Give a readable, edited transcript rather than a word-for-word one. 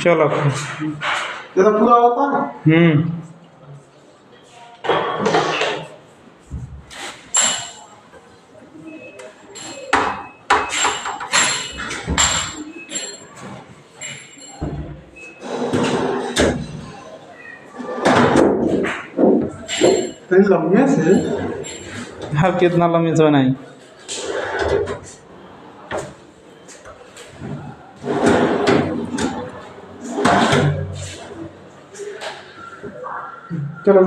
चलो। ये तो पूरा होता है। तेरी लंबे से अब कितना लंबी से बनाई? चलो